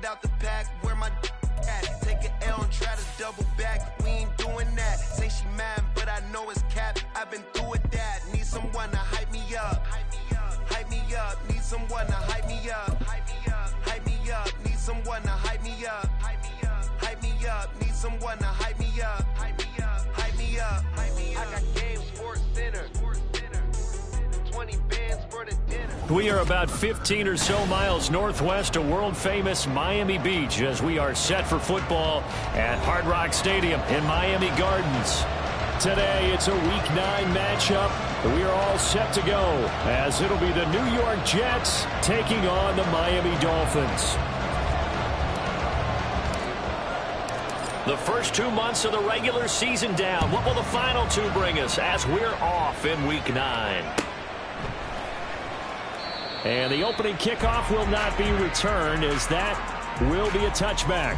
get out the pack, where my at? Take an L and try to double back. We ain't doing that. Say she mad, but I know it's cap. I've been through with that. Need someone to hype me up. Hype me up. Need someone to hype me up. Hype me up. Need someone to hype me up. Hype me up. Need someone to hype me up. Hype me up. Hype me up. I got Game Sports Center. 20 bands for the dinner. We are about 15 or so miles northwest of world-famous Miami Beach as we are set for football at Hard Rock Stadium in Miami Gardens. Today, it's a Week 9 matchup. We are all set to go as it'll be the New York Jets taking on the Miami Dolphins. The first 2 months of the regular season down. What will the final 2 bring us as we're off in Week 9? And the opening kickoff will not be returned as that will be a touchback.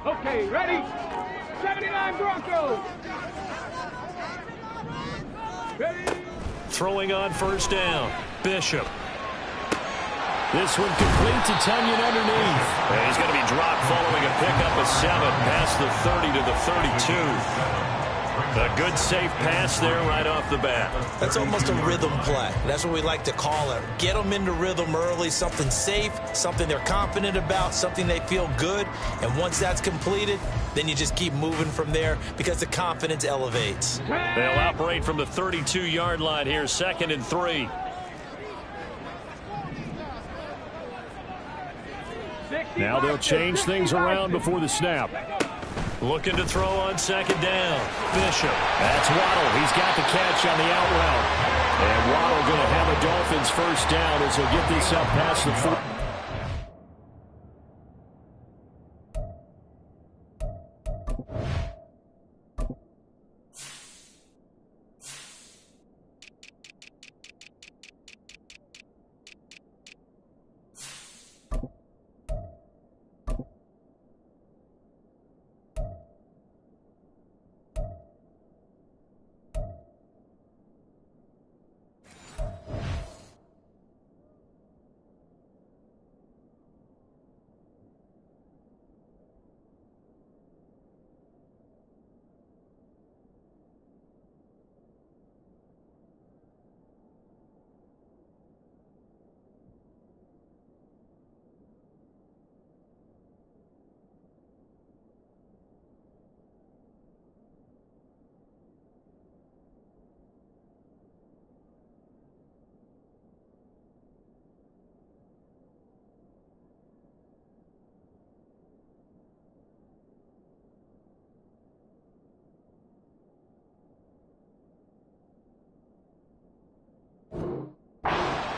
Okay, ready? 79 Broncos. Ready? Throwing on first down. Bishop. This one complete to Tunyon underneath. And he's going to be dropped following a pickup of 7 past the 30 to the 32. A good, safe pass there right off the bat. That's almost a rhythm play. That's what we like to call it. Get them into rhythm early, something safe, something they're confident about, something they feel good. And once that's completed, then you just keep moving from there because the confidence elevates. They'll operate from the 32-yard line here, 2nd and 3. Now they'll change things around before the snap. Looking to throw on 2nd down. Bishop. That's Waddle. He's got the catch on the out route. And Waddle going to have a Dolphins first down as he'll get this up past the 4.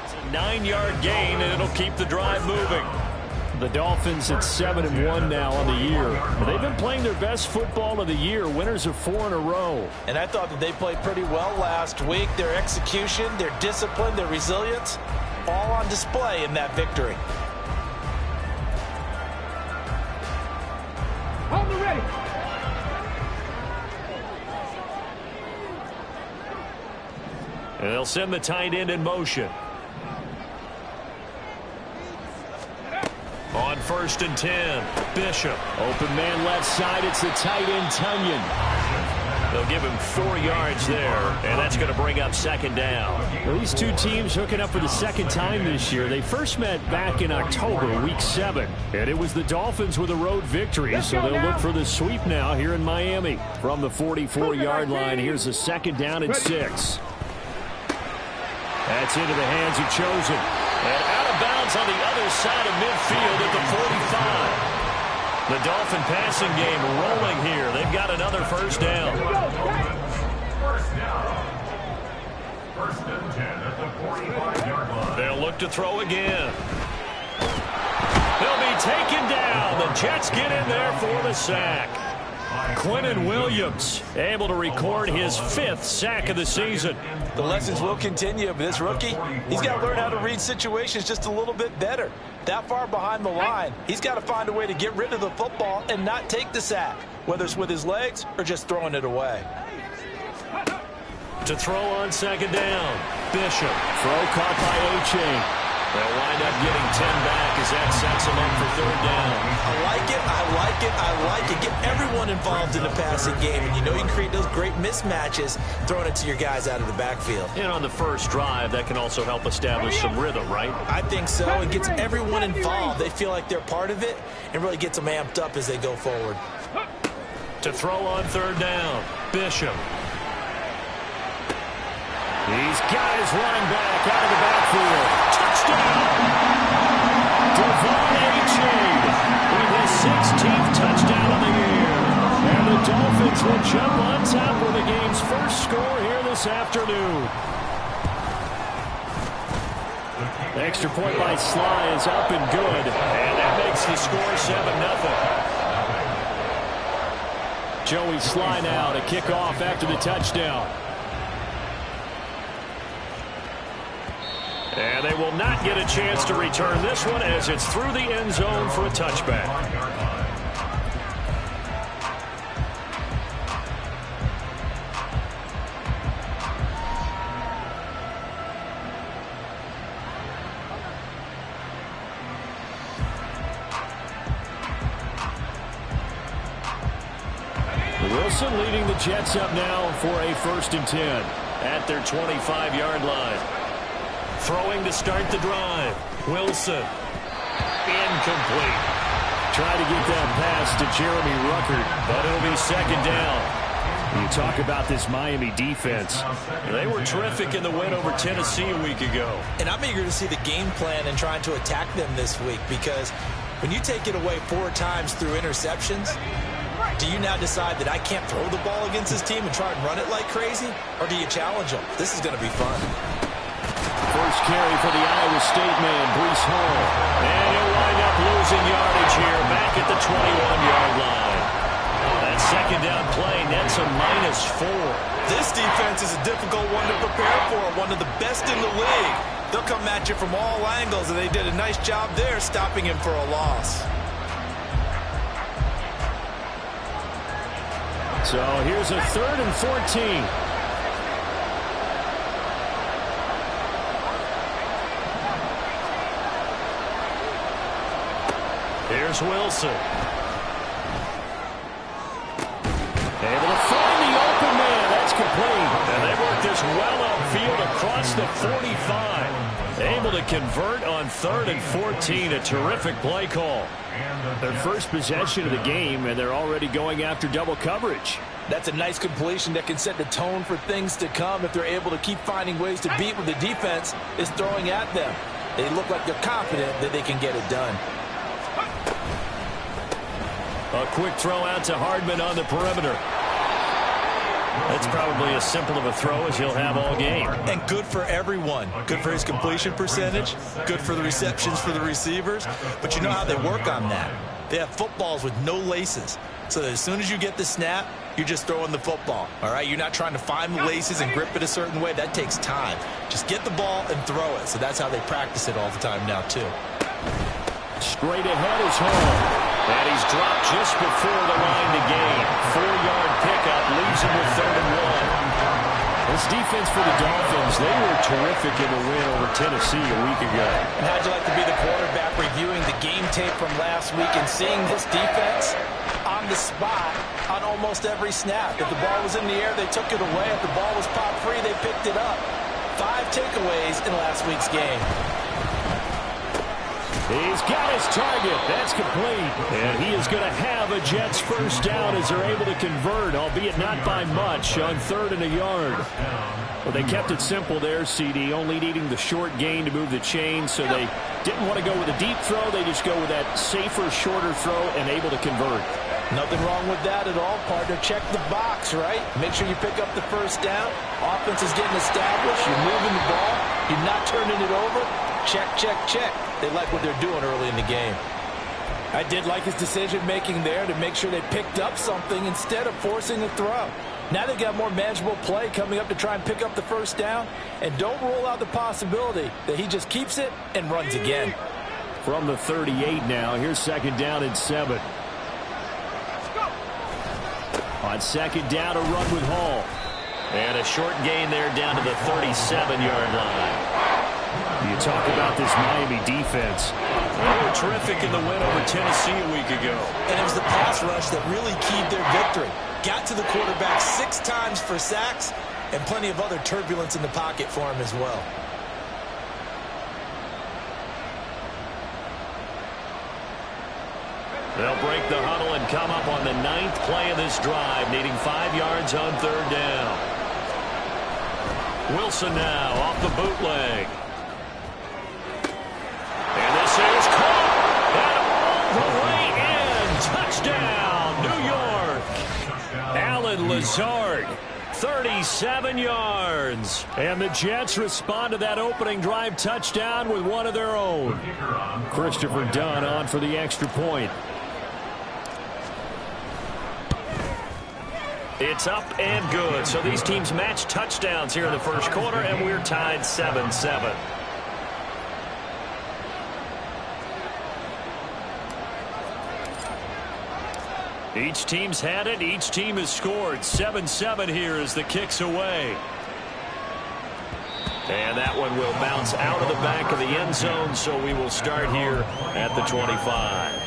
It's a 9-yard gain, and it'll keep the drive moving. The Dolphins at 7-1 now on the year. They've been playing their best football of the year. Winners of 4 in a row. And I thought that they played pretty well last week. Their execution, their discipline, their resilience, all on display in that victory. Hold the ready. And they'll send the tight end in motion. On 1st and 10, Bishop. Open man left side, it's the tight end, Tunyon. They'll give him 4 yards there, and that's going to bring up 2nd down. Well, these two teams hooking up for the 2nd time this year. They first met back in October, Week 7, and it was the Dolphins with a road victory, so they'll look for the sweep now here in Miami. From the 44-yard line, here's a 2nd down and 6. That's into the hands of Chosen. And out of bounds on the other side of midfield at the 45. The Dolphin passing game rolling here. They've got another first down. First and 10 at the 45-yard line. They'll look to throw again. They'll be taken down. The Jets get in there for the sack. Quinnen Williams able to record his 5th sack of the season. The lessons will continue, but this rookie, he's got to learn how to read situations just a little bit better. That far behind the line, he's got to find a way to get rid of the football and not take the sack, whether it's with his legs or just throwing it away. To throw on 2nd down, Bishop. Throw caught by A-Chain. They'll wind up getting 10 back as that sets them up for 3rd down. I like it, I like it, I like it. Get everyone involved in the passing game, and you know you can create those great mismatches throwing it to your guys out of the backfield. And on the first drive, that can also help establish some rhythm, right? I think so. It gets everyone involved. They feel like they're part of it and really gets them amped up as they go forward. To throw on 3rd down, Bishop. He's got his running back out of the backfield. Touchdown! Devon A-Chain with his 16th touchdown of the year. And the Dolphins will jump on top with the game's first score here this afternoon. The extra point by Sly is up and good. And that makes the score 7-0. Joey Sly now to kick off after the touchdown. And they will not get a chance to return this one as it's through the end zone for a touchback. Wilson leading the Jets up now for a 1st and 10 at their 25-yard line. Throwing to start the drive. Wilson. Incomplete. Try to get that pass to Jeremy Ruckert, but it'll be 2nd down. You talk about this Miami defense. They were terrific in the win over Tennessee a week ago. And I'm eager to see the game plan and trying to attack them this week, because when you take it away 4 times through interceptions, do you now decide that I can't throw the ball against this team and try and run it like crazy? Or do you challenge them? This is going to be fun. First carry for the Iowa State man, Breece Hall. And he'll wind up losing yardage here back at the 21-yard line. That 2nd down play nets a -4. This defense is a difficult one to prepare for, one of the best in the league. They'll come at you from all angles, and they did a nice job there stopping him for a loss. So here's a 3rd and 14. Here's Wilson. Able to find the open man. That's complete. And they work this well upfield across the 45. Able to convert on 3rd and 14. A terrific play call. Their first possession of the game, and they're already going after double coverage. That's a nice completion that can set the tone for things to come if they're able to keep finding ways to beat what the defense is throwing at them. They look like they're confident that they can get it done. A quick throw out to Hardman on the perimeter. That's probably as simple of a throw as he'll have all game. And good for everyone. Good for his completion percentage. Good for the receptions for the receivers. But you know how they work on that. They have footballs with no laces. So that as soon as you get the snap, you're just throwing the football. All right? You're not trying to find the laces and grip it a certain way. That takes time. Just get the ball and throw it. So that's how they practice it all the time now, too. Straight ahead is Hall. And he's dropped just before the line to gain. 4-yard pickup leaves him with 3rd and 1. This defense for the Dolphins, they were terrific in the win over Tennessee a week ago. And how'd you like to be the quarterback reviewing the game tape from last week and seeing this defense on the spot on almost every snap? If the ball was in the air, they took it away. If the ball was pop free, they picked it up. 5 takeaways in last week's game. He's got his target. That's complete. And he is going to have a Jets first down as they're able to convert, albeit not by much, on 3rd and a yard. Well, they kept it simple there, CD, only needing the short gain to move the chain, so they didn't want to go with a deep throw. They just go with that safer, shorter throw and able to convert. Nothing wrong with that at all, partner. Check the box, right? Make sure you pick up the first down. Offense is getting established. You're moving the ball. You're not turning it over. Check, check, check. They like what they're doing early in the game. I did like his decision-making there to make sure they picked up something instead of forcing a throw. Now they've got more manageable play coming up to try and pick up the first down. And don't rule out the possibility that he just keeps it and runs again. From the 38 now, here's 2nd down and 7. On 2nd down, a run with Hall. And a short gain there down to the 37-yard line. You talk about this Miami defense. They were terrific in the win over Tennessee a week ago. And it was the pass rush that really keyed their victory. Got to the quarterback 6 times for sacks and plenty of other turbulence in the pocket for him as well. They'll break the huddle and come up on the 9th play of this drive, needing 5 yards on 3rd down. Wilson now off the bootleg. And this is caught. And all the way in. Touchdown, New York. Alan Lazard, 37 yards. And the Jets respond to that opening drive touchdown with one of their own. Christopher Dunn on for the extra point. It's up and good. So these teams match touchdowns here in the first quarter, and we're tied 7-7. Each team's had it. Each team has scored. 7-7 here as the kick's away. And that one will bounce out of the back of the end zone, so we will start here at the 25.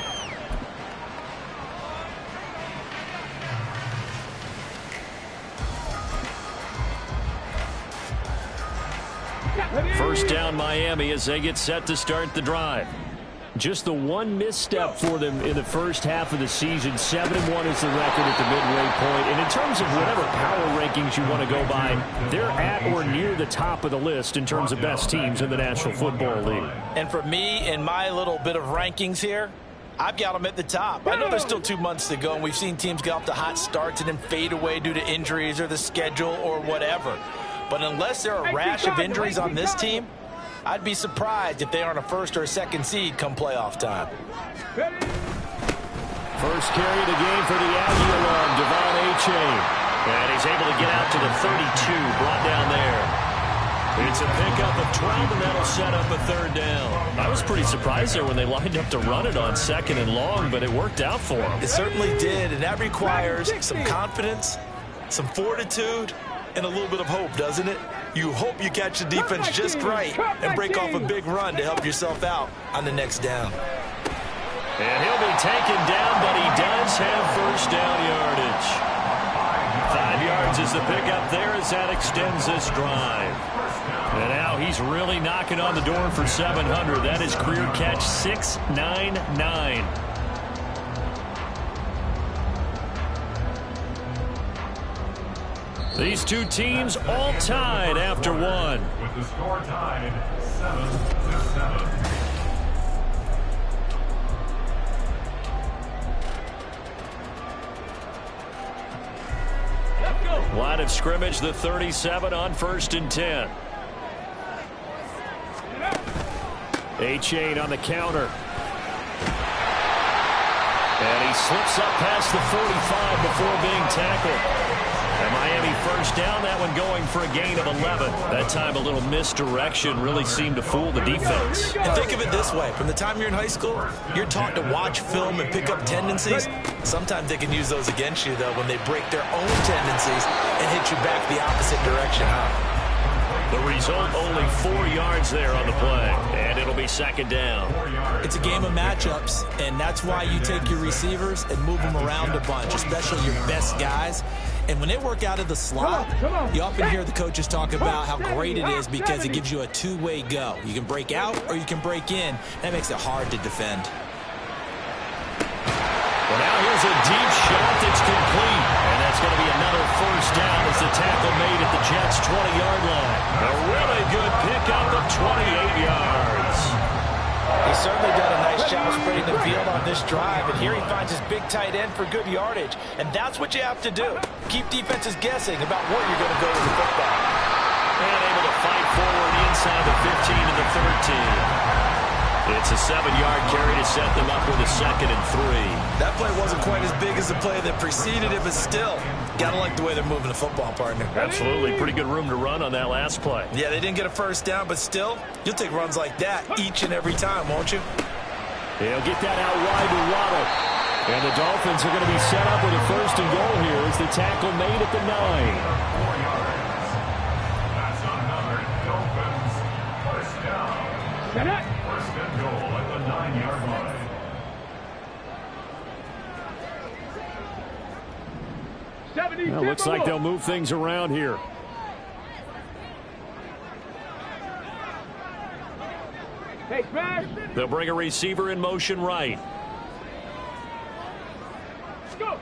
First down Miami as they get set to start the drive. Just the one misstep for them in the first half of the season. 7-1 is the record at the midway point. And in terms of whatever power rankings you want to go by, they're at or near the top of the list in terms of best teams in the National Football League. And for me, in my little bit of rankings here, I've got them at the top. I know there's still 2 months to go, and we've seen teams get off to hot starts and then fade away due to injuries or the schedule or whatever. But unless there are a rash of injuries on this team, I'd be surprised if they aren't a 1st or a 2nd seed come playoff time. First carry of the game for the Aggie alum, Devon A-Chain. And he's able to get out to the 32, brought down there. It's a pickup of 12, and that'll set up a 3rd down. I was pretty surprised there when they lined up to run it on 2nd and long, but it worked out for them. It certainly did, and that requires some confidence, some fortitude, and a little bit of hope, doesn't it? You hope you catch the defense just right and break off a big run to help yourself out on the next down. And he'll be taken down, but he does have first down yardage. 5 yards is the pickup there as that extends this drive. And now he's really knocking on the door for 700. That is career catch 699. These two teams all tied after one. With the score tied 7-7. Line of scrimmage, the 37 on 1st and 10. A-Chain on the counter. And he slips up past the 45 before being tackled. And Miami first down, that one going for a gain of 11. That time a little misdirection really seemed to fool the defense. And think of it this way. From the time you're in high school, you're taught to watch film and pick up tendencies. Sometimes they can use those against you, though, when they break their own tendencies and hit you back the opposite direction, huh? The result, only 4 yards there on the play. And it'll be 2nd down. It's a game of matchups, and that's why you take your receivers and move them around a bunch, especially your best guys. And when they work out of the slot, you often hear the coaches talk about how great it is because it gives you a two-way go. You can break out or you can break in. That makes it hard to defend. Well, now here's a deep shot that's complete. And that's going to be another first down as the tackle made at the Jets' 20-yard line. A really good pickup of 28 yards. He's certainly done a nice job spreading the field on this drive, and here he finds his big tight end for good yardage. And that's what you have to do. Keep defenses guessing about where you're going to go with the football. And able to fight forward inside the 15 to the 13. It's a 7-yard carry to set them up with a 2nd and 3. That play wasn't quite as big as the play that preceded it, but still, gotta like the way they're moving the football, partner. Absolutely. Pretty good room to run on that last play. Yeah, they didn't get a first down, but still, you'll take runs like that each and every time, won't you? He'll get that out wide to Waddle. And the Dolphins are going to be set up with a 1st and goal here as the tackle made at the 9. 4 yards. That's another Dolphins first down. Set it. 1st and goal at the 9-yard line. Well, looks like they'll move things around here. Hey, smash. They'll bring a receiver in motion right. Go.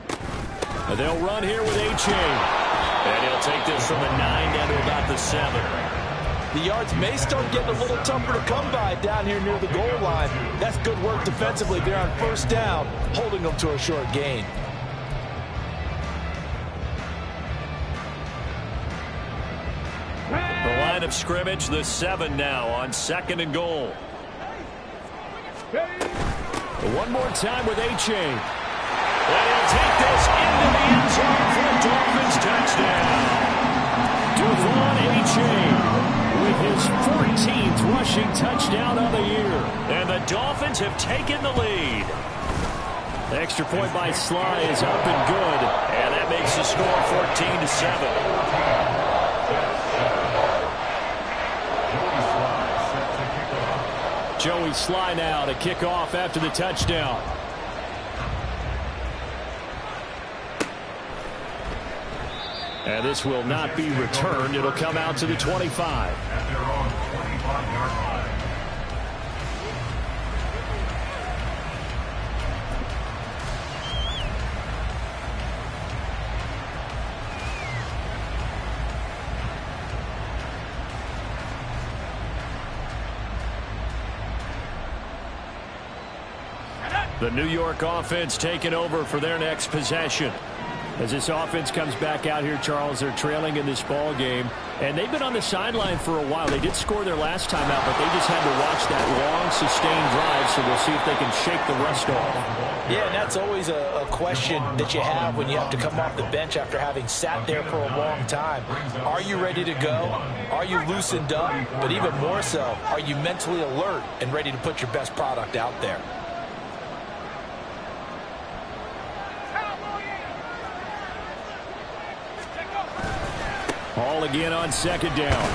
And they'll run here with A-Chain. And he'll take this from the 9 down to about the 7. The yards may start getting a little tougher to come by down here near the goal line. That's good work defensively. They're on 1st down, holding them to a short gain. The line of scrimmage, the 7 now on 2nd and goal. One more time with A-Chain. And he'll take this into the end zone for a Dolphins touchdown. Devon A-Chain with his 14th rushing touchdown of the year. And the Dolphins have taken the lead. The extra point by Sly is up and good. And that makes the score 14-7. Joey Sly now to kick off after the touchdown. And this will not be returned. It'll come out to the 25. At their own 25-yard line. The New York offense taking over for their next possession. As this offense comes back out here, Charles, they're trailing in this ball game. And they've been on the sideline for a while. They did score their last time out, but they just had to watch that long, sustained drive, so we'll see if they can shake the rust off. Yeah, and that's always a question that you have when you have to come off the bench after having sat there for a long time. Are you ready to go? Are you loosened up? But even more so, are you mentally alert and ready to put your best product out there? Hall again on 2nd down.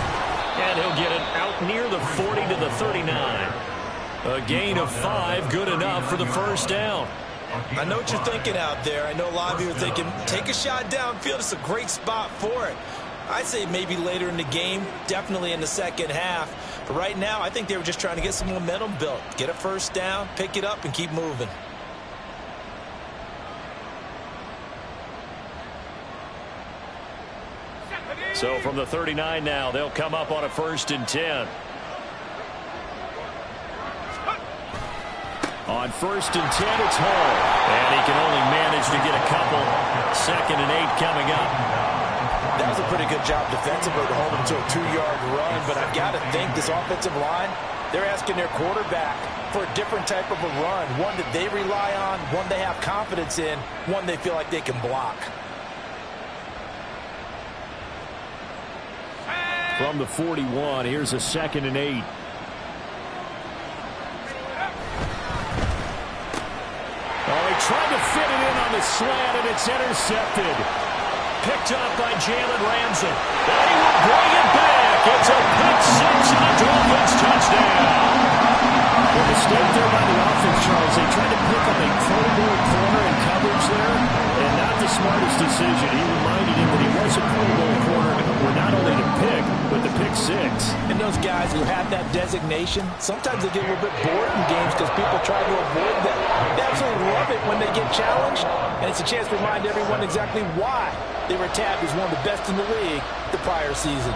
And he'll get it out near the 40 to the 39. A gain of 5, good enough for the 1st down. I know what you're thinking out there. I know a lot of you are thinking, take a shot downfield. It's a great spot for it. I'd say maybe later in the game, definitely in the 2nd half. But right now, I think they were just trying to get some momentum built. Get a 1st down, pick it up, and keep moving. So from the 39 now, they'll come up on a 1st and 10. On 1st and 10, it's Hall. And he can only manage to get a couple. 2nd and 8 coming up. That was a pretty good job defensively to hold him to a 2-yard run. But I've got to think this offensive line, they're asking their quarterback for a different type of a run. One that they rely on, one they have confidence in, one they feel like they can block. From the 41, here's a 2nd and 8. Oh, he tried to fit it in on the slant, and it's intercepted. Picked up by Jalen Ramsey. And he will bring it back. It's a pick 6 and a Dolphins touchdown. The mistake there by the offense, Charles, they tried to pick up a Pro Bowl corner in coverage there, and not the smartest decision. He reminded him that he was a Pro Bowl corner, were not only to pick, but the pick 6. And those guys who have that designation, sometimes they get a little bit bored in games because people try to avoid them. They absolutely love it when they get challenged, and it's a chance to remind everyone exactly why they were tabbed as one of the best in the league the prior season.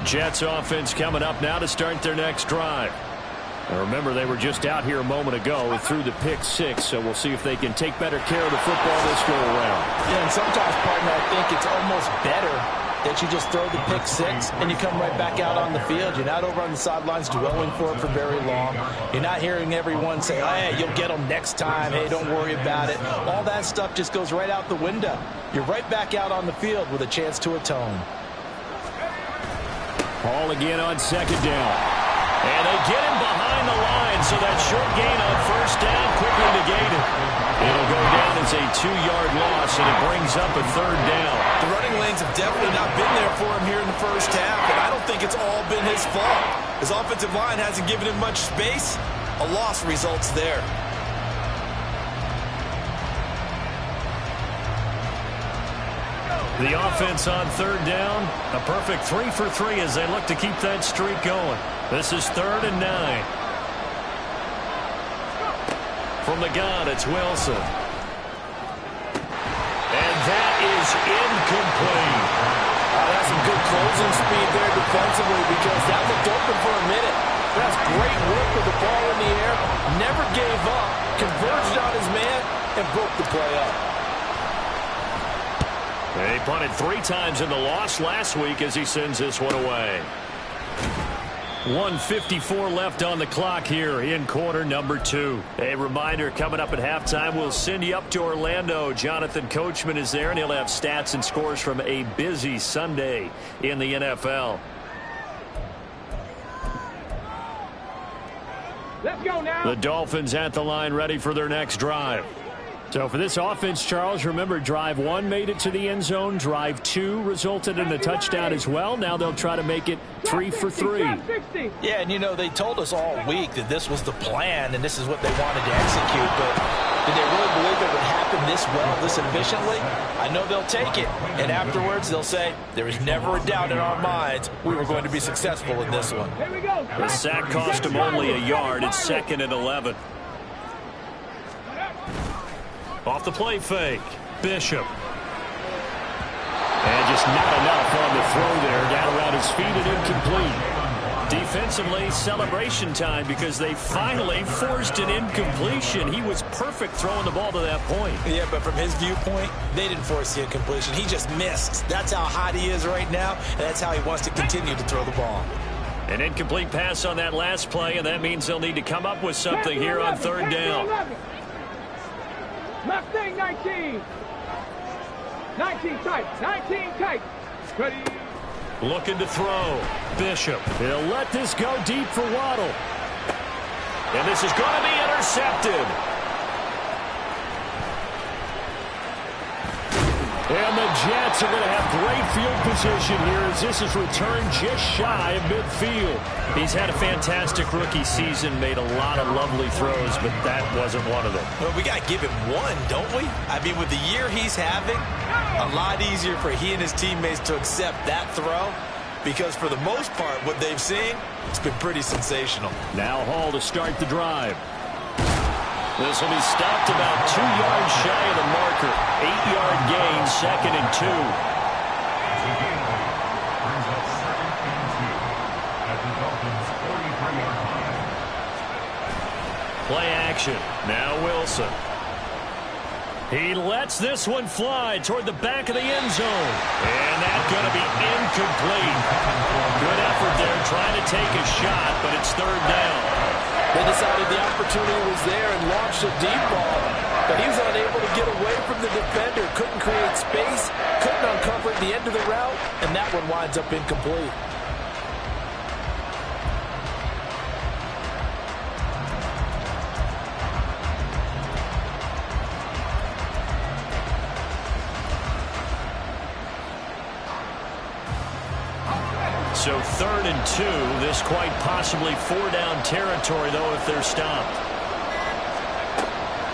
Jets offense coming up now to start their next drive. Now remember, they were just out here a moment ago through the pick 6, so we'll see if they can take better care of the football this go around. Yeah, and sometimes, partner, I think it's almost better that you just throw the pick 6 and you come right back out on the field. You're not over on the sidelines dwelling for it for very long. You're not hearing everyone say, oh, hey, you'll get them next time. Hey, don't worry about it. All that stuff just goes right out the window. You're right back out on the field with a chance to atone. Ball again on second down. And they get him behind the line, so that short gain on first down quickly negated. It'll go down as a 2-yard loss, and it brings up a third down. The running lanes have definitely not been there for him here in the first half, and I don't think it's all been his fault. His offensive line hasn't given him much space. A loss results there. The offense on third down, a perfect 3 for 3 as they look to keep that streak going. This is 3rd and 9. From the gun, it's Wilson. And that is incomplete. That's some good closing speed there defensively because that looked open for a minute. That's great work with the ball in the air. Never gave up, converged on his man, and broke the play up. They punted 3 times in the loss last week as he sends this one away. 1:54 left on the clock here in quarter number 2. A reminder, coming up at halftime, we'll send you up to Orlando. Jonathan Coachman is there, and he'll have stats and scores from a busy Sunday in the NFL. Let's go now. The Dolphins at the line, ready for their next drive. So for this offense, Charles, remember, drive 1 made it to the end zone. Drive 2 resulted in a touchdown as well. Now they'll try to make it 3 for 3. Yeah, and you know, they told us all week that this was the plan and this is what they wanted to execute. But did they really believe it would happen this well, this efficiently? I know they'll take it. And afterwards, they'll say, there was never a doubt in our minds we were going to be successful in this one. Here we go. The sack cost him only a yard. It's 2nd and 11. Off the play fake, Bishop. And just not enough on the throw there. Down around his feet and incomplete. Defensively, celebration time because they finally forced an incompletion. He was perfect throwing the ball to that point. Yeah, but from his viewpoint, they didn't force the incompletion. He just missed. That's how hot he is right now, and that's how he wants to continue to throw the ball. An incomplete pass on that last play, and that means they'll need to come up with something here on third down. Mustang 19. 19 tight. 19 tight. Ready. Looking to throw. Bishop. He'll let this go deep for Waddle. And this is going to be intercepted. And the Jets are going to have great field position here as this is returned just shy of midfield. He's had a fantastic rookie season, made a lot of lovely throws, but that wasn't one of them. Well, we got to give him one, don't we? I mean, with the year he's having, a lot easier for he and his teammates to accept that throw because for the most part, what they've seen, it's been pretty sensational. Now Hall to start the drive. This will be stopped about 2 yards shy of the marker. 8-yard gain, 2nd and 2. Play action. Now Wilson. He lets this one fly toward the back of the end zone. And that's going to be incomplete. Good effort there trying to take a shot, but it's third down. They decided the opportunity was there and launched a deep ball, but he was unable to get away from the defender, couldn't create space, couldn't uncover the end of the route, and that one winds up incomplete. So 3rd and 2. This quite possibly 4-down territory, though, if they're stopped.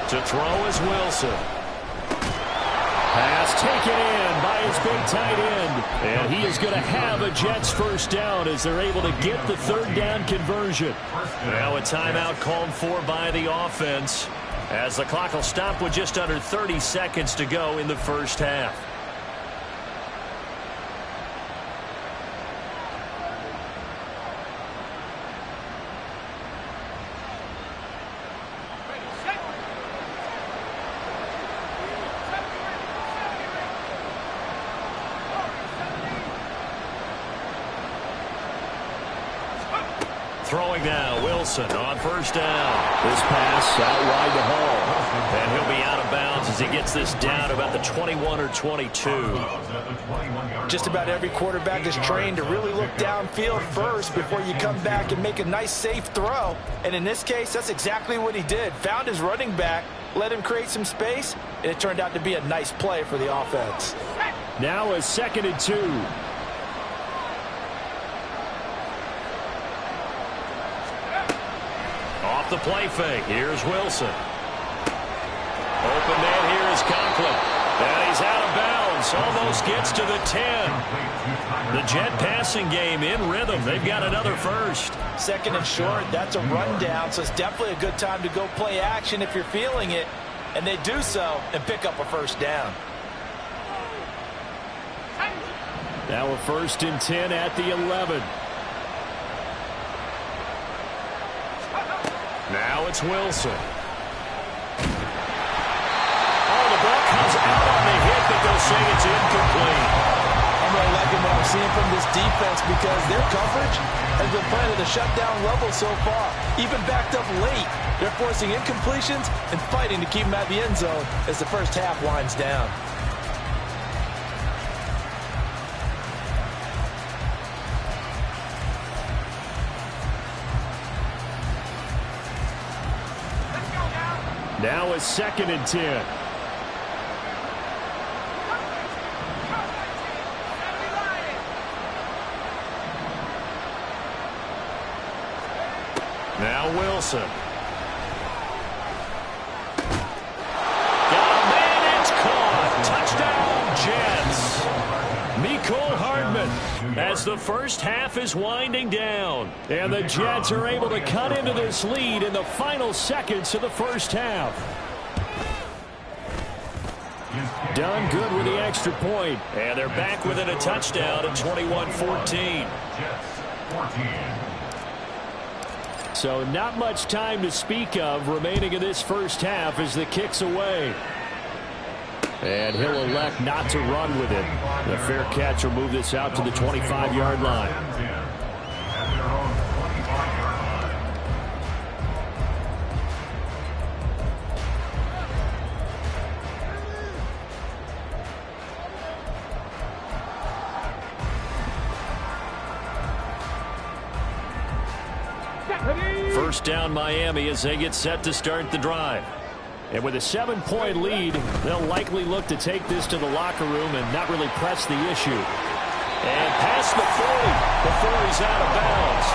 To throw is Wilson. Pass taken in by his big tight end. And he is going to have a Jets first down as they're able to get the third down conversion. Now a timeout called for by the offense as the clock will stop with just under 30 seconds to go in the first half. throwing now. Wilson on first down. This pass out wide to Hall. And he'll be out of bounds as he gets this down about the 21 or 22. Just about every quarterback is trained to really look downfield first before you come back and make a nice, safe throw. And in this case, that's exactly what he did. Found his running back, let him create some space, and it turned out to be a nice play for the offense. Now a 2nd and 2. Off the play fake. Here's Wilson. Open man here is Conklin. And he's out of bounds. Almost gets to the 10. The Jet passing game in rhythm. They've got another first. 2nd and short. That's a rundown, so it's definitely a good time to go play action if you're feeling it. And they do so and pick up a first down. Now a 1st and 10 at the 11. Now it's Wilson. Oh, the ball comes out on the hit, but they'll say it's incomplete. I'm really liking what I'm seeing from this defense because their coverage has been playing at a shutdown level so far. Even backed up late, they're forcing incompletions and fighting to keep them at the end zone as the first half winds down. Now a 2nd and 10. Now Wilson. Got a man, it's caught. Touchdown, Jets. Mecole Hardman as the first half is winding down. And the Jets are able to cut into this lead in the final seconds of the first half. Done good with the extra point. And they're back within a touchdown at 21-14. So not much time to speak of remaining in this first half as the kick's away. And he'll elect not to run with it. The fair catch will move this out to the 25-yard line. First down Miami as they get set to start the drive. And with a 7-point lead, they'll likely look to take this to the locker room and not really press the issue. And past the 40 before he's out of bounds.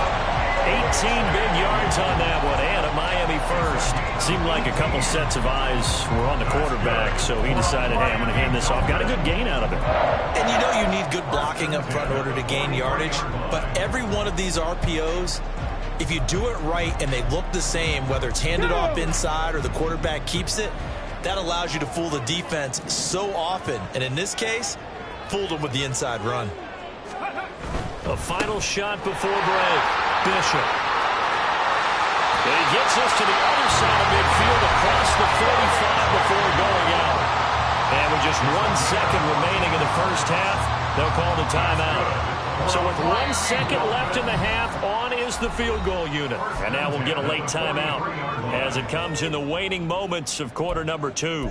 18 big yards on that one, and a Miami first. Seemed like a couple sets of eyes were on the quarterback, so he decided, hey, I'm going to hand this off. Got a good gain out of it. And you know you need good blocking up front in order to gain yardage, but every one of these RPOs, if you do it right and they look the same, whether it's handed off inside or the quarterback keeps it, that allows you to fool the defense so often. And in this case, fooled them with the inside run. A final shot before break. Bishop. And he gets us to the other side of midfield across the 45 before going out. And with just 1 second remaining in the first half, they'll call the timeout. So with 1 second left in the half, on is the field goal unit. And now we'll get a late timeout as it comes in the waning moments of quarter number 2.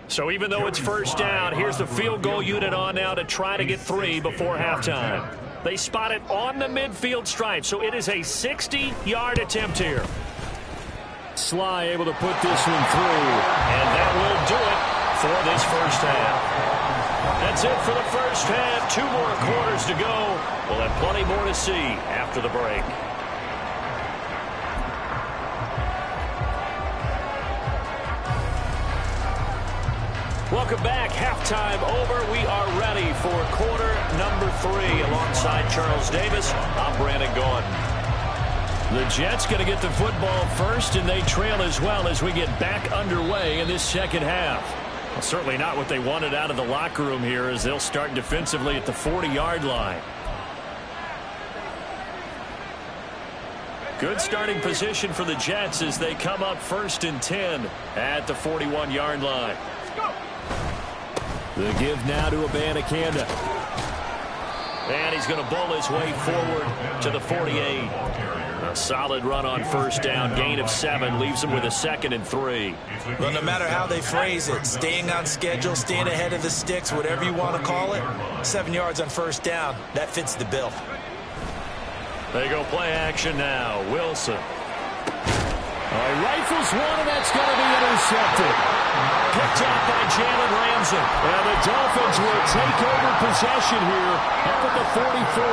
So even though it's first down, here's the field goal unit on now to try to get 3 before halftime. They spot it on the midfield stripe, so it is a 60-yard attempt here. Sly able to put this one through. And that will do it for this first half. That's it for the first half. 2 more quarters to go. We'll have plenty more to see after the break. Welcome back. Halftime over. We are ready for quarter number 3. Alongside Charles Davis, I'm Brandon Gordon. The Jets going to get the football first, and they trail as well as we get back underway in this second half. Well, certainly not what they wanted out of the locker room here as they'll start defensively at the 40-yard line. Good starting position for the Jets as they come up 1st and 10 at the 41-yard line. The give now to Abanikanda. And he's going to bowl his way forward to the 48. A solid run on 1st down. Gain of 7 leaves him with a 2nd and 3. Well, no matter how they phrase it, staying on schedule, staying ahead of the sticks, whatever you want to call it, 7 yards on 1st down, that fits the bill. They go play action now. Wilson. Rifles one, and that's going to be intercepted. Picked up by Jalen Ramsey. And the Dolphins will take over possession here up at the 44.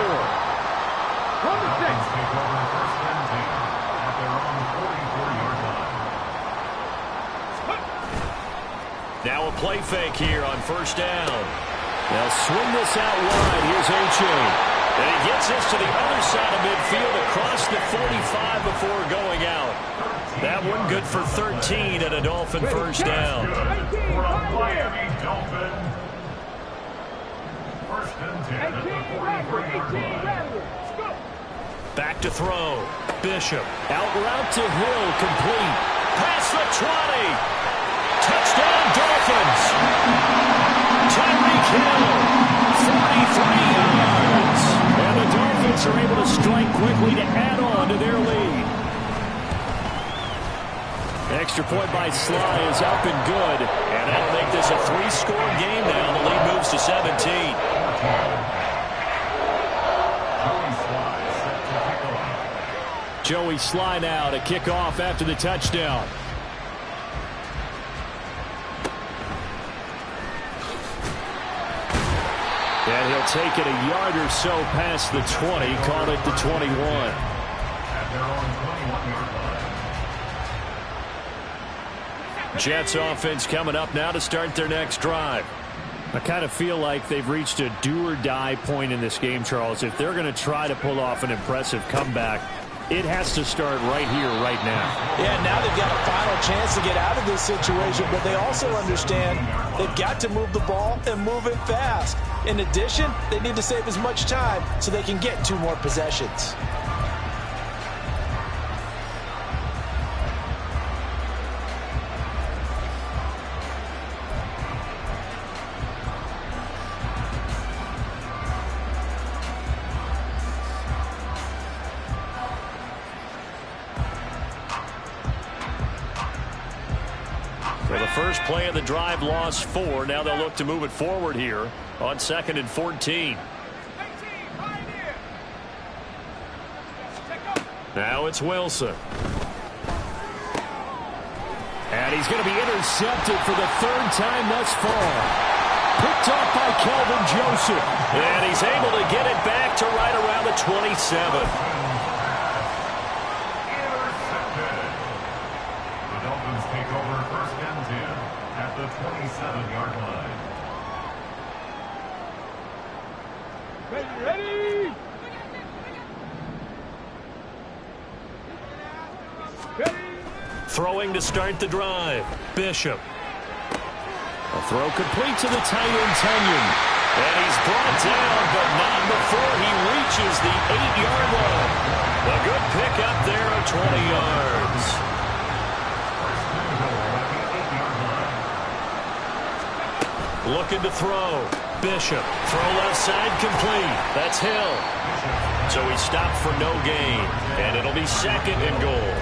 Now a play fake here on 1st down. They'll swing this out wide. Here's A-Chain. And he gets this to the other side of midfield across the 45 before going out. That one good for 13 at a Dolphin 1st down. Miami Dolphin. 1st and 10 at the 44-yard line. Back to throw. Bishop. Out route to Hill. Complete. Past the 20. Touchdown Dolphins. Tyreek Hill. 43 yards. And the Dolphins are able to strike quickly to add on to their lead. Extra point by Sly is up and good. And that'll make this a 3-score game now. The lead moves to 17. Joey Sly now to kick off after the touchdown. And he'll take it a yard or so past the 20, call it the 21. At their own 21-yard line. Jets offense coming up now to start their next drive. I kind of feel like they've reached a do-or-die point in this game, Charles. If they're going to try to pull off an impressive comeback, it has to start right here, right now. Yeah, now they've got a final chance to get out of this situation, but they also understand they've got to move the ball and move it fast. In addition, they need to save as much time so they can get 2 more possessions. So the first play of the drive lost 4. Now they'll look to move it forward here on 2nd and 14. Now it's Wilson. And he's going to be intercepted for the 3rd time thus far. Picked off by Kelvin Joseph. And he's able to get it back to right around the 27. Take over 1st and 10 at the 27-yard line. Ready? Throwing to start the drive. Bishop. A throw complete to the tight end, Tunyon. And he's brought down, but not before he reaches the 8-yard line. A good pick up there of 20 yards. Looking to throw. Bishop. Throw left side complete. That's Hill. So he stopped for no gain. And it'll be 2nd and goal.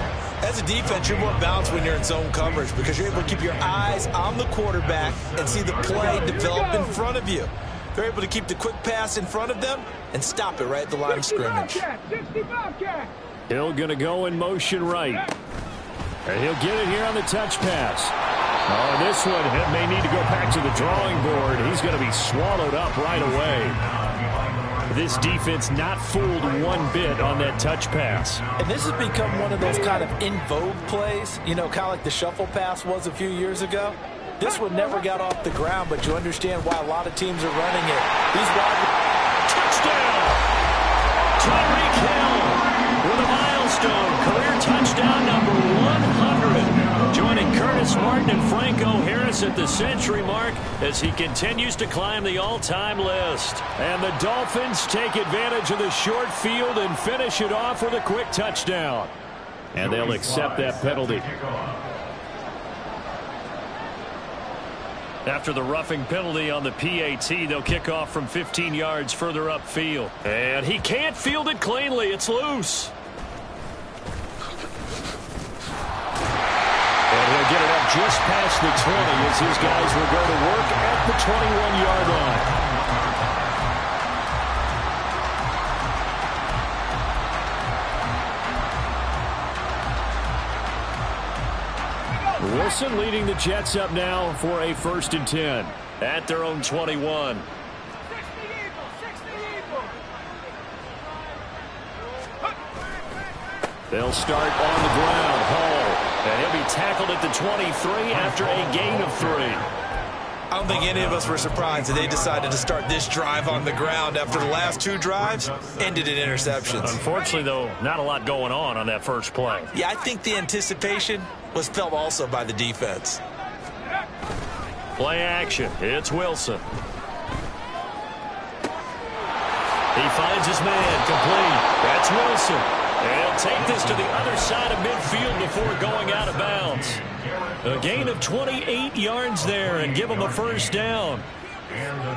As a defense, you're more balanced when you're in zone coverage because you're able to keep your eyes on the quarterback and see the play develop in front of you. They're able to keep the quick pass in front of them and stop it right at the line of scrimmage. Hill going to go in motion right. And he'll get it here on the touch pass. Oh, this one may need to go back to the drawing board. He's going to be swallowed up right away. This defense not fooled one bit on that touch pass. And this has become one of those kind of in vogue plays, you know, kind of like the shuffle pass was a few years ago. This one never got off the ground, but you understand why a lot of teams are running it. These wide... Touchdown! Tyreek Hill with a milestone. Career touchdown number 100. Joining Curtis Martin and Franco Harris. Harris at the century mark as he continues to climb the all-time list. And the Dolphins take advantage of the short field and finish it off with a quick touchdown. And they'll accept that penalty. After the roughing penalty on the PAT, they'll kick off from 15 yards further upfield. And he can't field it cleanly. It's loose. And he'll get it up just past the 20 as his guys will go to work at the 21-yard line. Wilson leading the Jets up now for a 1st and 10 at their own 21. They'll start on the ground. Hall. And he'll be tackled at the 23 after a gain of 3. I don't think any of us were surprised that they decided to start this drive on the ground after the last 2 drives ended in interceptions. Unfortunately, though, not a lot going on that first play. Yeah, I think the anticipation was felt also by the defense. Play action. It's Wilson. He finds his man complete. That's Wilson. And he'll take this to the other side of midfield before going out of bounds. A gain of 28 yards there and give him a 1st down.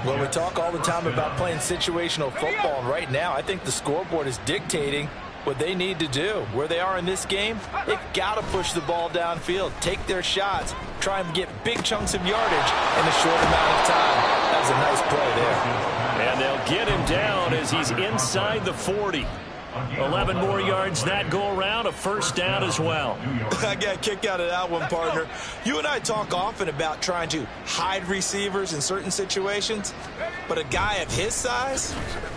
Well, we talk all the time about playing situational football, and right now I think the scoreboard is dictating what they need to do. Where they are in this game, they've got to push the ball downfield, take their shots, try and get big chunks of yardage in a short amount of time. That was a nice play there. And they'll get him down as he's inside the 40. 11 more yards that go around, a 1st down as well. I got a kick out of that one, partner. You and I talk often about trying to hide receivers in certain situations, but a guy of his size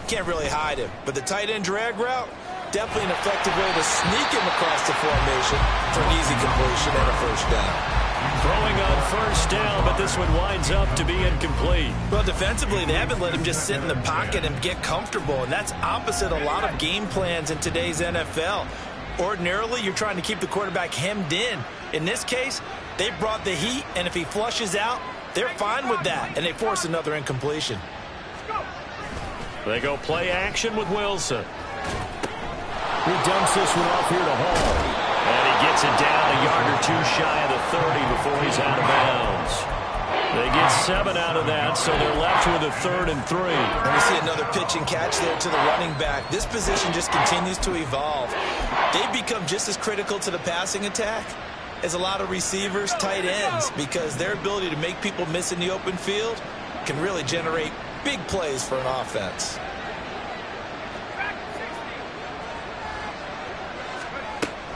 can't really hide him. But the tight end drag route, definitely an effective way to sneak him across the formation for an easy completion and a 1st down. Throwing on 1st down, but this one winds up to be incomplete. Well, defensively, they haven't let him just sit in the pocket and get comfortable, and that's opposite a lot of game plans in today's NFL. Ordinarily, you're trying to keep the quarterback hemmed in. In this case, they brought the heat, and if he flushes out, they're fine with that, and they force another incompletion. They go play action with Wilson. He dumps this one off here to Hall. And he gets it down a yard or 2 shy of the 30 before he's out of bounds. They get 7 out of that, so they're left with a 3rd and 3. And we see another pitch and catch there to the running back. This position just continues to evolve. They've become just as critical to the passing attack as a lot of receivers, tight ends, because their ability to make people miss in the open field can really generate big plays for an offense.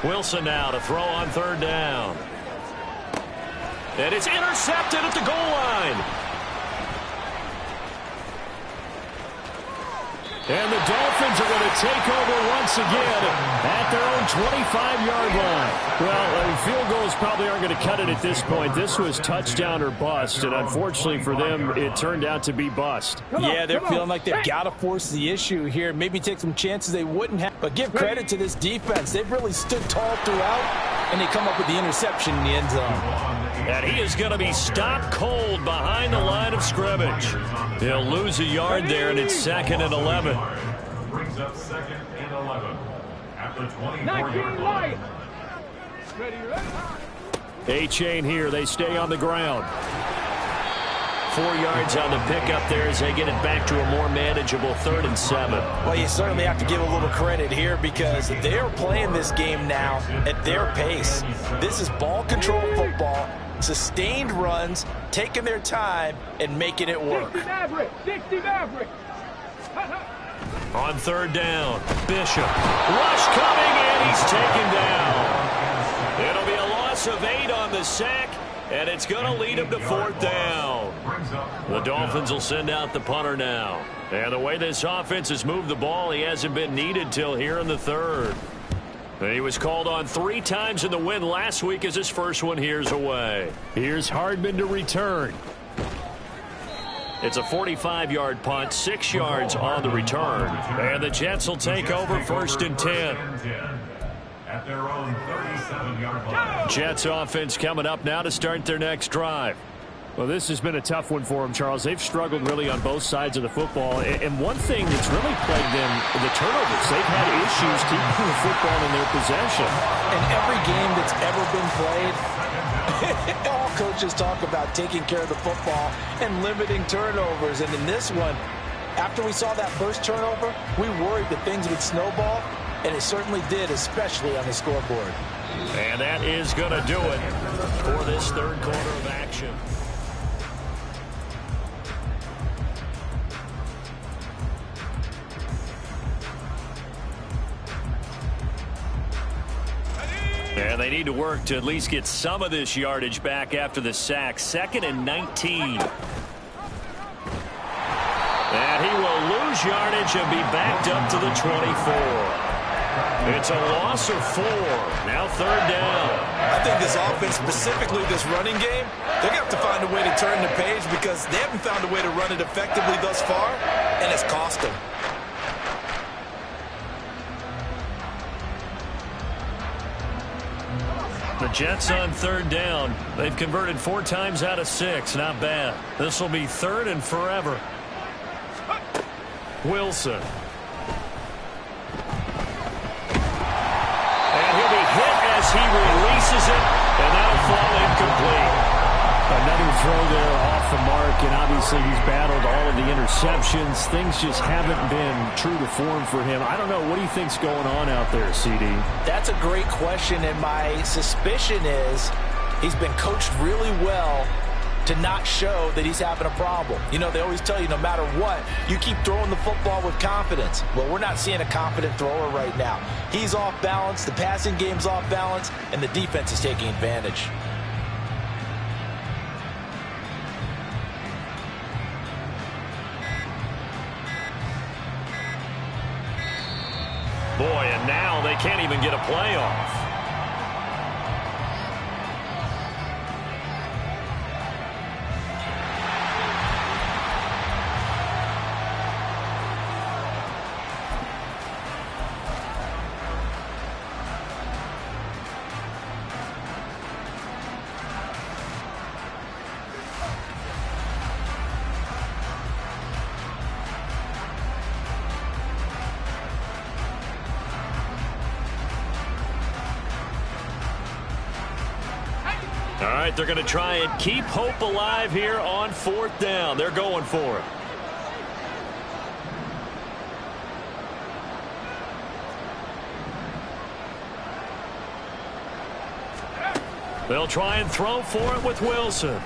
Wilson now to throw on 3rd down. And it's intercepted at the goal line. And the Dolphins are going to take over once again at their own 25-yard line. Well, field goals probably aren't going to cut it at this point. This was touchdown or bust, and unfortunately for them, it turned out to be bust. Yeah, they're feeling like they've got to force the issue here, maybe take some chances they wouldn't have. But give credit to this defense. They've really stood tall throughout, and they come up with the interception in the end zone. And he is going to be stopped cold behind the line of scrimmage. He'll lose a yard there, and it's 2nd and 11. Brings up 2nd and 11 at the 24-yard 19 line. A-chain here. They stay on the ground. 4 yards on the pickup there as they get it back to a more manageable 3rd and 7. Well, you certainly have to give a little credit here because they're playing this game now at their pace. This is ball control football, sustained runs, taking their time, and making it work. 60 Maverick! 60 Maverick! On 3rd down, Bishop. Rush coming, and he's taken down. It'll be a loss of 8 on the sack, and it's going to lead him to 4th down. The Dolphins will send out the punter now. And the way this offense has moved the ball, he hasn't been needed till here in the 3rd. He was called on 3 times in the win last week as his first one here's away. Here's Hardman to return. It's a 45-yard punt, 6 yards on the return. And the Jets will take over 1st and 10. At their own 37-yard line. Jets offense coming up now to start their next drive. Well, this has been a tough one for them, Charles. They've struggled really on both sides of the football. And one thing that's really plagued them, the turnovers. They've had issues keeping the football in their possession. In every game that's ever been played, all coaches talk about taking care of the football and limiting turnovers. And in this one, after we saw that first turnover, we worried that things would snowball, and it certainly did, especially on the scoreboard. And that is going to do it for this third quarter of action. And they need to work to at least get some of this yardage back after the sack. 2nd and 19. And he will lose yardage and be backed up to the 24. It's a loss of 4. Now 3rd down. I think this offense, specifically this running game, they're going to have to find a way to turn the page because they haven't found a way to run it effectively thus far, and it's cost them. The Jets on 3rd down. They've converted 4 times out of 6. Not bad. This will be 3rd and forever. Wilson. And he'll be hit as he releases it, and that'll fall incomplete. Another throw there off the mark, and obviously he's battled all of the interceptions. Things just haven't been true to form for him. I don't know. What do you think's going on out there, CD? That's a great question, and my suspicion is he's been coached really well to not show that he's having a problem. You know, they always tell you no matter what, you keep throwing the football with confidence. Well, we're not seeing a confident thrower right now. He's off balance, the passing game's off balance, and the defense is taking advantage. Boy, and now they can't even get a play off. All right, they're going to try and keep hope alive here on 4th down. They're going for it. They'll try and throw for it with Wilson. And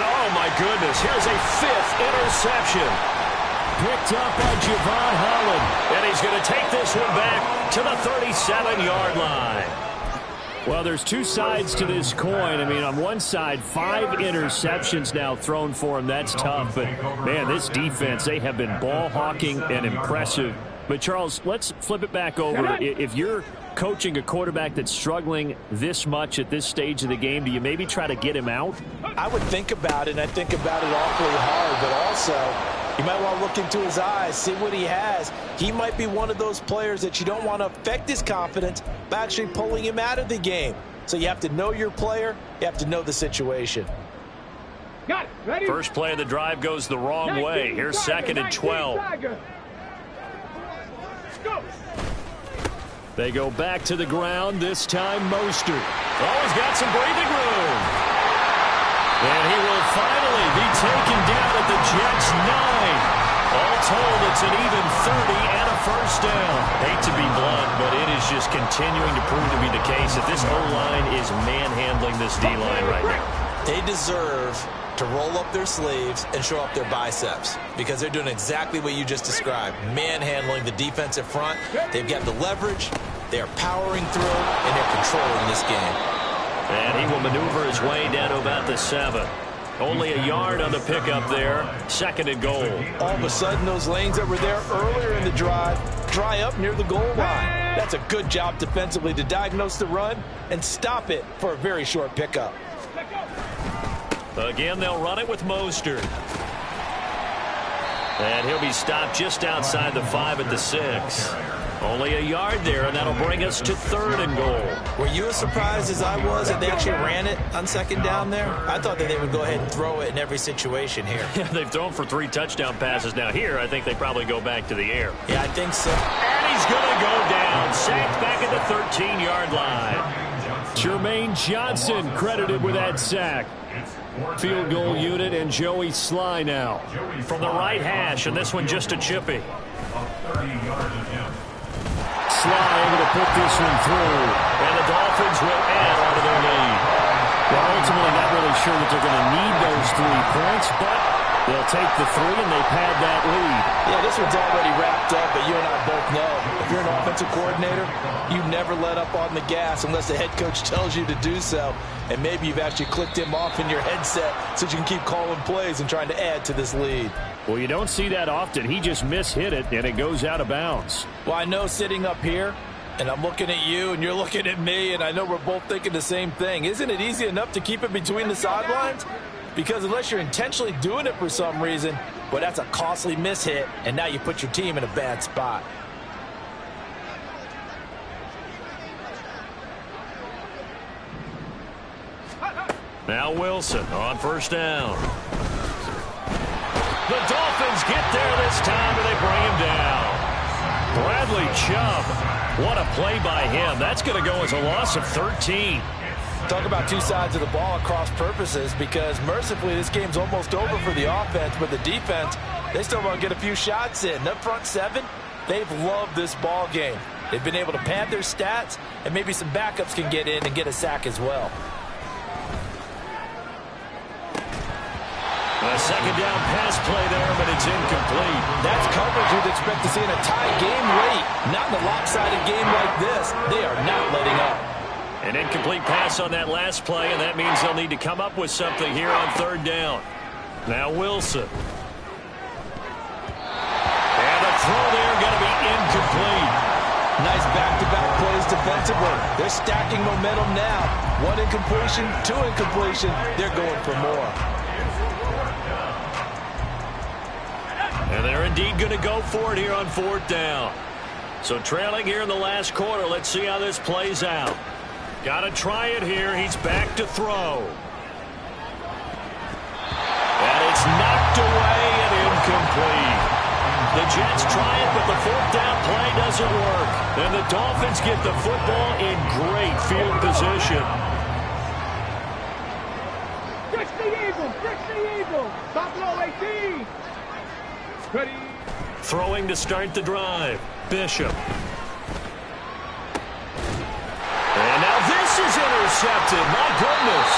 oh my goodness, here's a 5th interception. Picked up by Javon Holland. And he's going to take this one back to the 37-yard line. Well, there's 2 sides to this coin. I mean, on one side, 5 interceptions now thrown for him. That's tough. But, man, this defense, they have been ball hawking and impressive. But, Charles, let's flip it back over. If you're coaching a quarterback that's struggling this much at this stage of the game, do you maybe try to get him out? I would think about it, and I think about it awfully hard. But also, you might want to look into his eyes, see what he has. He might be one of those players that you don't want to affect his confidence by actually pulling him out of the game. So you have to know your player. You have to know the situation. Got it. Ready? First play of the drive goes the wrong way. Here's 2nd and 12. Go. They go back to the ground, this time Mostert. Oh, he's got some breathing room. And he will finally be taken down at the Jets' 9. All told, it's an even 30 and a first down. Hate to be blunt, but it is just continuing to prove to be the case that this O-line is manhandling this D-line right now. They deserve to roll up their sleeves and show up their biceps because they're doing exactly what you just described, manhandling the defensive front. They've got the leverage, they're powering through, and they're controlling this game. And he will maneuver his way down to about the 7. Only a yard on the pickup there. 2nd and goal. All of a sudden, those lanes that were there earlier in the drive dry up near the goal line. That's a good job defensively to diagnose the run and stop it for a very short pickup. Again, they'll run it with Mostert. And he'll be stopped just outside the 5 at the 6. Only a yard there, and that'll bring us to 3rd and goal. Were you as surprised as I was that they actually ran it on 2nd down there? I thought that they would go ahead and throw it in every situation here. Yeah, they've thrown for 3 touchdown passes. Now here, I think they probably go back to the air. Yeah, I think so. And he's going to go down. Sacked back at the 13-yard line. Jermaine Johnson credited with that sack. Field goal unit and Joey Sly now. From the right hash, and this one just a chippy. Sly able to put this one through. And the Dolphins will add on to their lead. Well, ultimately not really sure that they're going to need those 3 points, but they'll take the 3 and they pad that lead. Yeah, this one's already wrapped up, but you and I both know if you're an offensive coordinator, you never let up on the gas unless the head coach tells you to do so. And maybe you've actually clicked him off in your headset so you can keep calling plays and trying to add to this lead. Well, you don't see that often. He just mishit it, and it goes out of bounds. Well, I know sitting up here, and I'm looking at you, and you're looking at me, and I know we're both thinking the same thing. Isn't it easy enough to keep it between the sidelines? Because unless you're intentionally doing it for some reason, well, that's a costly mishit, and now you put your team in a bad spot. Now Wilson on 1st down. The Dolphins get there this time, and they bring him down. Bradley Chubb. What a play by him. That's going to go as a loss of 13. Talk about 2 sides of the ball at cross purposes, because mercifully this game's almost over for the offense, but the defense, they still want to get a few shots in. That front 7, they've loved this ball game. They've been able to pad their stats, and maybe some backups can get in and get a sack as well. A 2nd down pass play there, but it's incomplete. That's coverage you'd expect to see in a tie game late. Not in a lopsided game like this. They are not letting up. An incomplete pass on that last play, and that means they'll need to come up with something here on 3rd down. Now Wilson. And a throw there going to be incomplete. Nice back-to-back plays defensively. They're stacking momentum now. 1 incompletion, 2 incompletion. They're going for more. And they're indeed going to go for it here on 4th down. So trailing here in the last quarter. Let's see how this plays out. Got to try it here. He's back to throw. And it's knocked away and incomplete. The Jets try it, but the 4th down play doesn't work. And the Dolphins get the football in great field position. Fix the Eagle! Fix the Eagle! Buffalo 18! Ready? Throwing to start the drive. Bishop. And now this is intercepted. My goodness.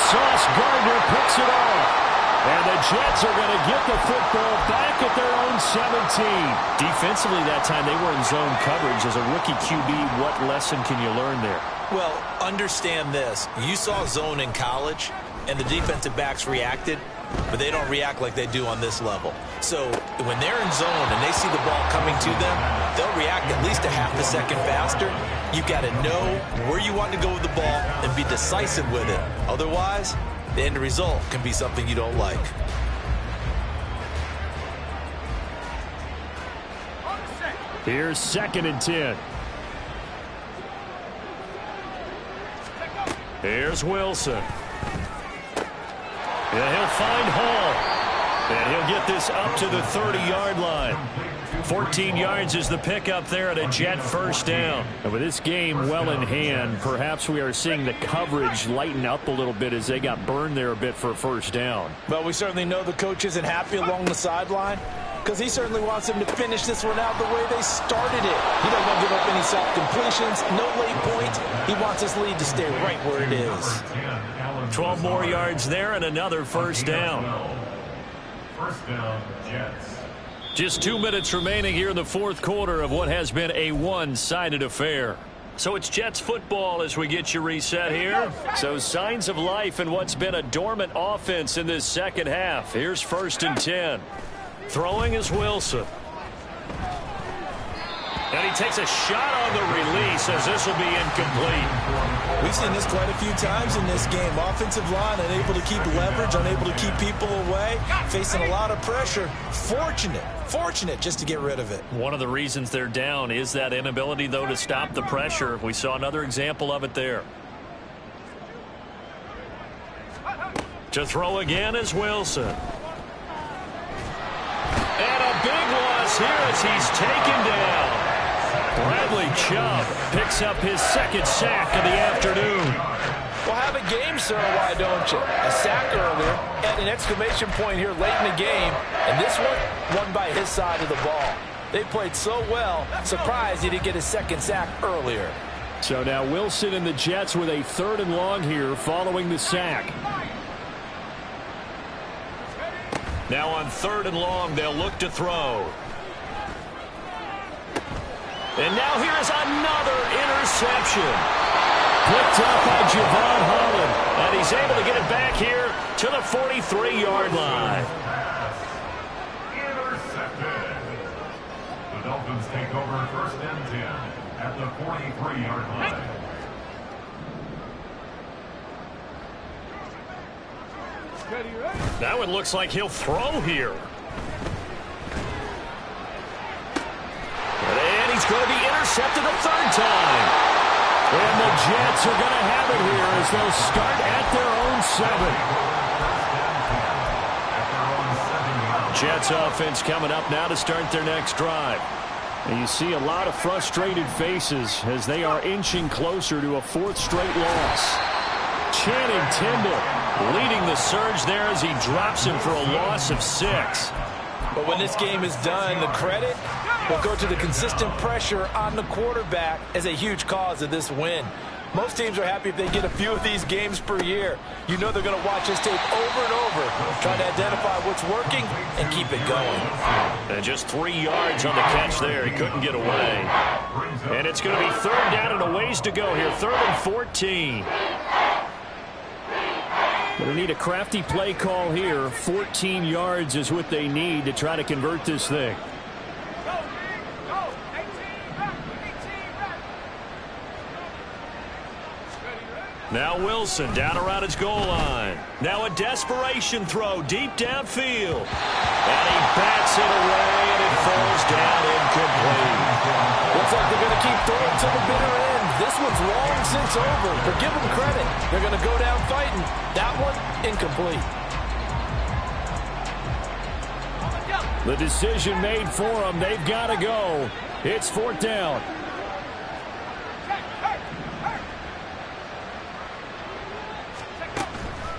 Sauce Gardner picks it off. And the Jets are going to get the football back at their own 17. Defensively that time, they were in zone coverage. As a rookie QB, what lesson can you learn there? Well, understand this. You saw zone in college, and the defensive backs reacted, but they don't react like they do on this level. So when they're in zone and they see the ball coming to them, they'll react at least a half a second faster. You've got to know where you want to go with the ball and be decisive with it. Otherwise, the end result can be something you don't like. Here's 2nd and 10. Here's Wilson. And he'll find Hall. And he'll get this up to the 30-yard line. 14 yards is the pickup there at a Jet 1st down. And with this game well in hand, perhaps we are seeing the coverage lighten up a little bit as they got burned there a bit for a 1st down. Well, we certainly know the coach isn't happy along the sideline, because he certainly wants them to finish this one out the way they started it. He doesn't want to give up any soft completions, no late points. He wants this lead to stay right where it is. 12 more yards there and another 1st down. 1st down, Jets. Just 2 minutes remaining here in the 4th quarter of what has been a one-sided affair. So it's Jets football as we get you reset here. So signs of life in what's been a dormant offense in this 2nd half. Here's 1st and 10. Throwing is Wilson. And he takes a shot on the release as this will be incomplete. We've seen this quite a few times in this game. Offensive line unable to keep leverage, unable to keep people away, facing a lot of pressure. Fortunate just to get rid of it. One of the reasons they're down is that inability, though, to stop the pressure. We saw another example of it there. To throw again is Wilson. And a big loss here as he's taken down. Bradley Chubb picks up his second sack of the afternoon. Well, have a game, sir, why don't you? A sack earlier and an exclamation point here late in the game. And this one won by his side of the ball. They played so well, surprised he didn't get his second sack earlier. So now Wilson and the Jets with a 3rd and long here following the sack. Now on 3rd and long, they'll look to throw. And now here is another interception. Picked up by Javon Holland. And he's able to get it back here to the 43-yard line. Intercepted. The Dolphins take over 1st and 10 at the 43-yard line. Now it looks like he'll throw here. And he's going to be intercepted a 3rd time. And the Jets are going to have it here as they'll start at their own 7. Jets offense coming up now to start their next drive. And you see a lot of frustrated faces as they are inching closer to a 4th straight loss. Channing Tindall leading the surge there as he drops him for a loss of 6. But when this game is done, the credit will go to the consistent pressure on the quarterback as a huge cause of this win. Most teams are happy if they get a few of these games per year. You know they're going to watch this tape over and over, trying to identify what's working and keep it going. And just 3 yards on the catch there. He couldn't get away. And it's going to be 3rd down and a ways to go here. 3rd and 14. Going to need a crafty play call here. 14 yards is what they need to try to convert this thing. Now Wilson down around his goal line. Now a desperation throw deep downfield. And he bats it away, and it falls down incomplete. Looks like they're going to keep throwing to the bitter end. This one's long since over, but give them credit. They're going to go down fighting. That one, incomplete. The decision made for them. They've got to go. It's 4th down.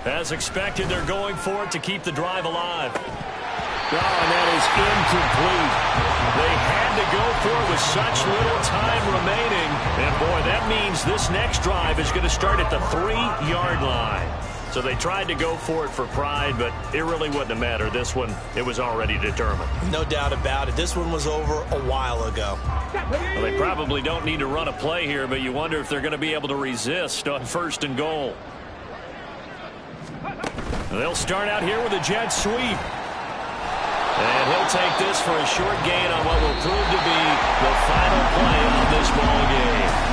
As expected, they're going for it to keep the drive alive. Oh, and that is incomplete. They had to go for it with such little time remaining. And, boy, that means this next drive is going to start at the 3-yard line. So they tried to go for it for pride, but it really wouldn't have mattered. This one, it was already determined. No doubt about it. This one was over a while ago. Well, they probably don't need to run a play here, but you wonder if they're going to be able to resist on 1st and goal. They'll start out here with a jet sweep. And he'll take this for a short gain on what will prove to be the final play of this ball game.